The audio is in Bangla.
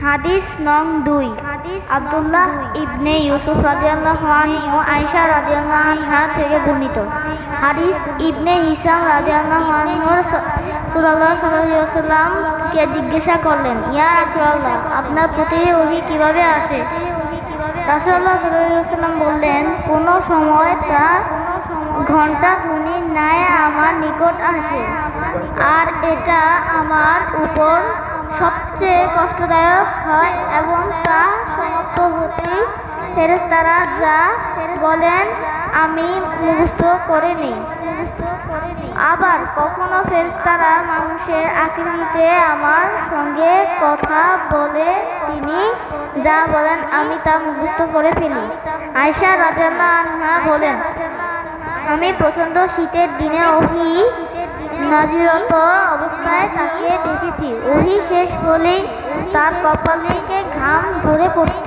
হাদিস নং ২। আব্দুল্লাহ ইবনে ইউসুফ রাদিয়াল্লাহু আনহু আয়েশা রাদিয়াল্লাহু আনহা থেকে বর্ণিত। হারিস ইবনে হিশাম রাদিয়াল্লাহু আনহু রাসূলুল্লাহ সাল্লাল্লাহু আলাইহি ওয়াসাল্লামকে জিজ্ঞাসা করলেন, ইয়া রাসূলুল্লাহ, আপনার প্রতি ওহী কিভাবে আসে? রাসূলুল্লাহ সাল্লাল্লাহু আলাইহি ওয়াসাল্লাম বললেন, কোন সময় তা ঘণ্টা ধ্বনির ন্যায় আমার নিকট আসে, আর এটা আমার উপর সবচেয়ে কষ্টদায়ক হয় এবং তা সমাপ্ত হতেই ফেরেশতারা যা বলেন আমি মুখস্থ করে নিই। আবার কখনো ফেরেশতারা মানুষের আকৃতিতে আমার সঙ্গে কথা বলে তিনি যা বলেন আমি তা মুখস্থ করে ফেলি। আয়েশা রাদিয়াল্লাহু আনহা বলেন, আমি প্রচণ্ড শীতের দিনে ওহী নাযিলরত অবস্থায় তাকে দেখেছি। ওহী শেষ হলেই তার কপাল থেকে ঘাম ঝরে পড়ত।